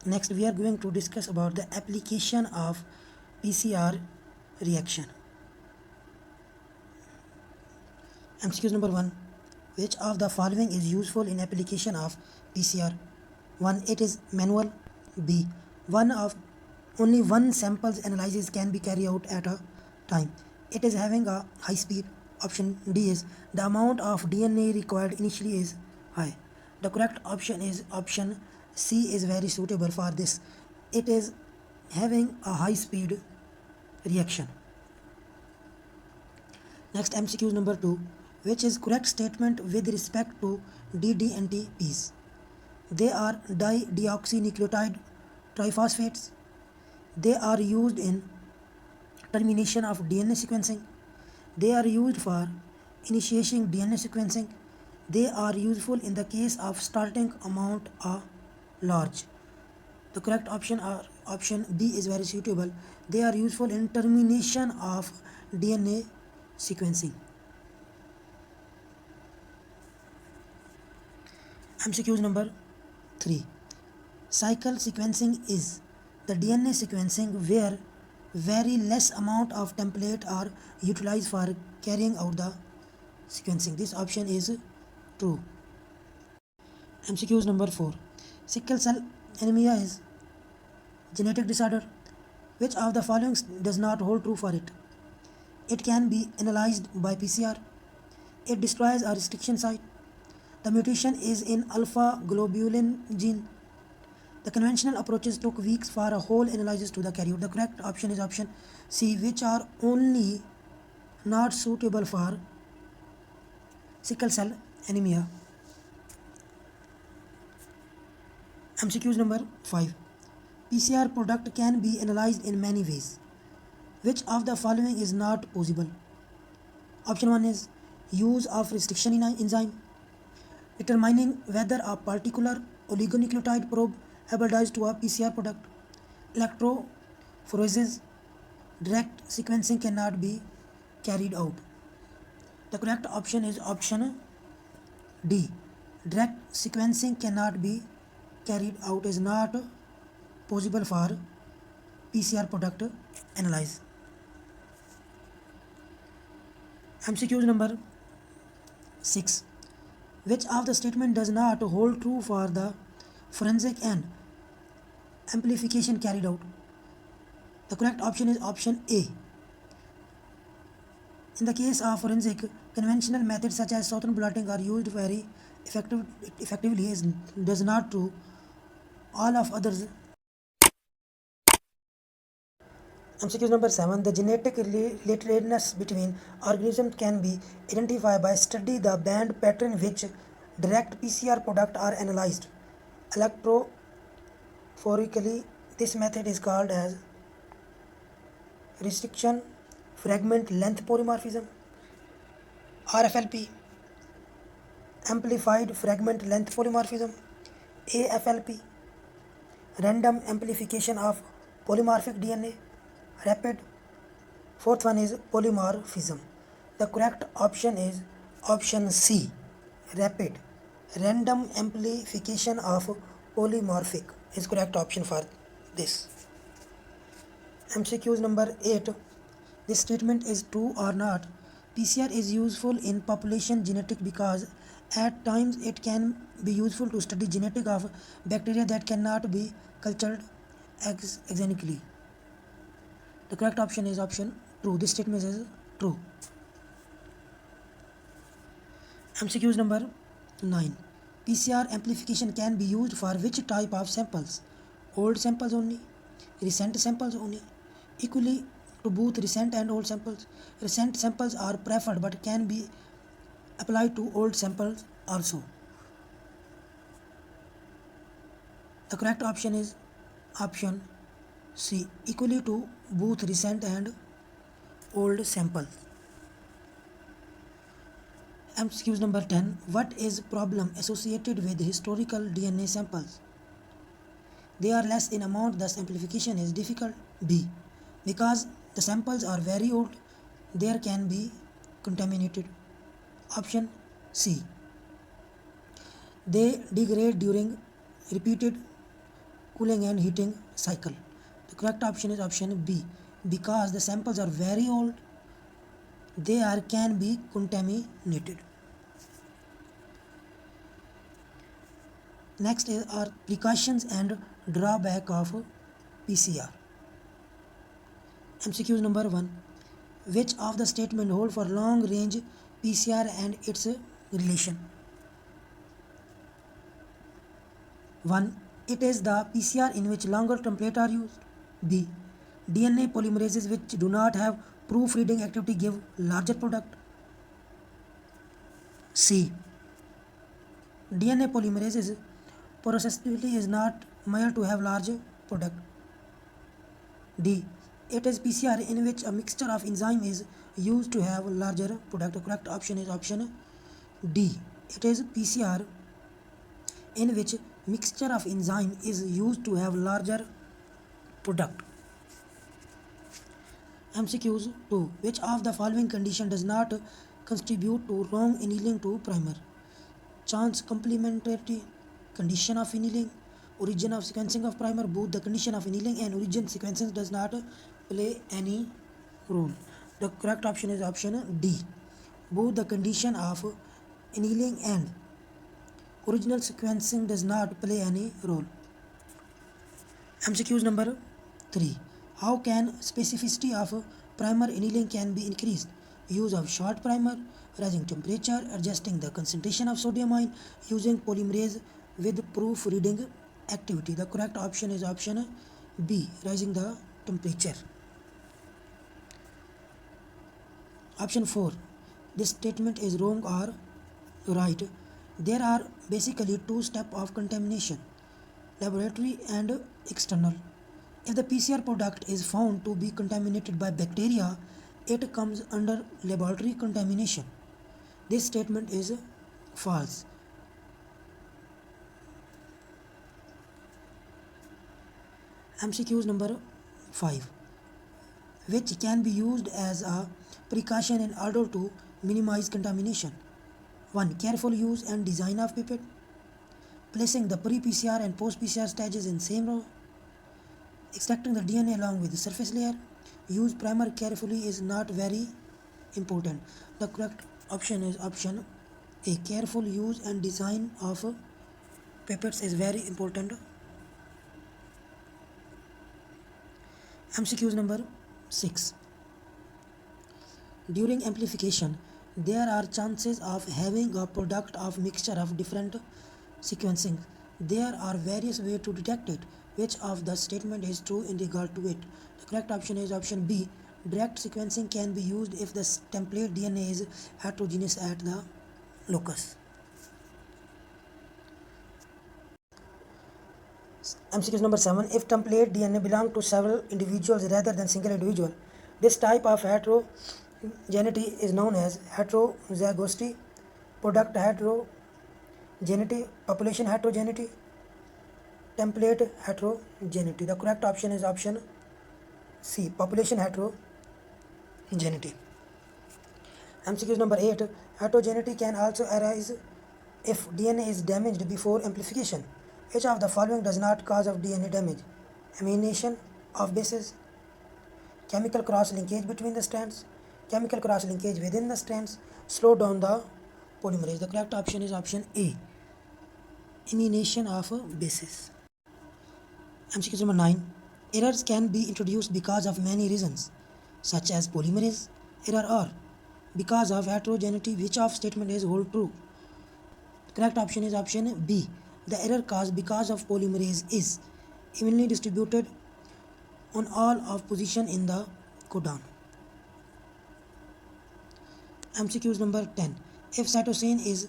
Next, we are going to discuss about the application of PCR reaction. MCQ number 1. Which of the following is useful in application of PCR? 1. It is manual. B. One of only one samples analysis can be carried out at a time. It is having a high speed. Option D is the amount of DNA required initially is high. The correct option is option C is very suitable for this. It is having a high speed reaction. Next, MCQ number 2. Which is correct statement with respect to DDNTPs? They are dideoxynucleotide triphosphates. They are used in termination of DNA sequencing. They are used for initiating DNA sequencing. They are useful in the case of starting amount are large. The correct option are option B is very suitable. They are useful in termination of DNA sequencing. MCQ number 3. Cycle sequencing is the DNA sequencing where very less amount of template are utilized for carrying out the sequencing. This option is true. MCQ number 4. Sickle cell anemia is genetic disorder. Which of the following does not hold true for it? It can be analyzed by PCR. It destroys a restriction site. The mutation is in alpha globulin gene. The conventional approaches took weeks for a whole analysis to the carry out. The correct option is option C, which are only not suitable for sickle cell anemia. MCQ number 5. PCR product can be analyzed in many ways. Which of the following is not possible? Option 1 is use of restriction enzyme, determining whether a particular oligonucleotide probe hybridized to a PCR product. Electrophoresis, direct sequencing cannot be carried out. The correct option is option D. Direct sequencing cannot be carried out is not possible for PCR product analyze. MCQ number 6. Which of the statement does not hold true for the forensic and amplification carried out? The correct option is option A. In the case of forensic, conventional methods such as Southern blotting are used very effectively is does not true. All of others. MCQ number 7. The genetic relatedness between organisms can be identified by study the band pattern which direct PCR product are analyzed. Electrophorically, this method is called as restriction fragment length polymorphism, RFLP, amplified fragment length polymorphism, AFLP, random amplification of polymorphic DNA, rapid. Fourth one is polymorphism. The correct option is option C, rapid. Random amplification of polymorphic is correct option for this. MCQ number 8. This statement is true or not. PCR is useful in population genetic because at times it can be useful to study genetic of bacteria that cannot be cultured exotically. The correct option is option true. This statement is true. MCQ number 9. PCR amplification can be used for which type of samples? Old samples only, recent samples only, equally to both recent and old samples. Recent samples are preferred but can be applied to old samples also. The correct option is option C, equally to both recent and old samples. MCQ number 10. What is problem associated with historical DNA samples? They are less in amount, thus amplification is difficult. B. Because the samples are very old, there can be contaminated. Option C. They degrade during repeated cooling and heating cycle. The correct option is option B. Because the samples are very old, they can be contaminated. Next are precautions and drawback of PCR. MCQs number 1. Which of the statement hold for long range PCR and its relation? 1. It is the PCR in which longer templates are used. B. DNA polymerases which do not have proofreading activity give larger product. C. DNA polymerases processability is not measured to have large product. D. It is PCR in which a mixture of enzyme is used to have larger product. The correct option is option D. It is PCR in which mixture of enzyme is used to have larger product. MCQs 2. Which of the following condition does not contribute to wrong annealing to primer? Chance complementarity, condition of annealing, origin of sequencing of primer. Both the condition of annealing and origin sequencing does not play any role. The correct option is option D. Both the condition of annealing and original sequencing does not play any role. MCQs number 3. How can specificity of primer annealing can be increased? Use of short primer, rising temperature, adjusting the concentration of sodium ion, using polymerase with proofreading activity. The correct option is option B, rising the temperature. Option 4. This statement is wrong or right. There are basically two steps of contamination, laboratory and external. If the PCR product is found to be contaminated by bacteria, it comes under laboratory contamination. This statement is false. MCQs number 5. Which can be used as a precaution in order to minimize contamination. 1. Careful use and design of pipette. Placing the pre-PCR and post-PCR stages in same row. Extracting the DNA along with the surface layer. Use primer carefully is not very important. The correct option is option A. Careful use and design of pipettes is very important. MCQs number 6. During amplification, there are chances of having a product of mixture of different sequencing. There are various ways to detect it. Which of the statement is true in regard to it? The correct option is option B. Direct sequencing can be used if the template DNA is heterogeneous at the locus. MCQ number 7. If template DNA belong to several individuals rather than single individual, this type of heterogeneity is known as heterozygosity, product heterogeneity, population heterogeneity, template heterogeneity. The correct option is option C. Population heterogeneity. MCQ number 8. Heterogeneity can also arise if DNA is damaged before amplification. Which of the following does not cause of DNA damage? Amination of bases, chemical cross-linkage between the strands, chemical cross-linkage within the strands, slow down the polymerase. The correct option is option A. Amination of bases. MCQ number 9. Errors can be introduced because of many reasons, such as polymerase error or because of heterogeneity. Which of statement is hold true? The correct option is option B. The error caused because of polymerase is evenly distributed on all of position in the codon. MCQs number 10. If cytosine is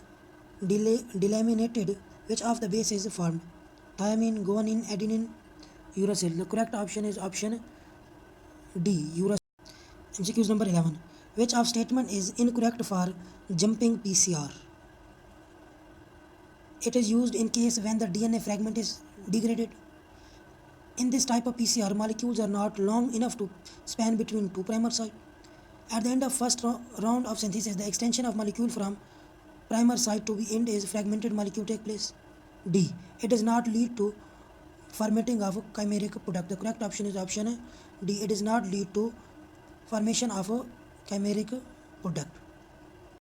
delaminated, which of the base is formed? Thymine, guanine, adenine, uracil. The correct option is option D. Uracil. MCQs number 11. Which of statement is incorrect for jumping PCR? It is used in case when the DNA fragment is degraded. In this type of PCR, molecules are not long enough to span between two primer sites. At the end of first round of synthesis, the extension of molecule from primer site to the end is fragmented molecule take place. D. It does not lead to formatting of a chimeric product. The correct option is option D. It does not lead to formation of a chimeric product.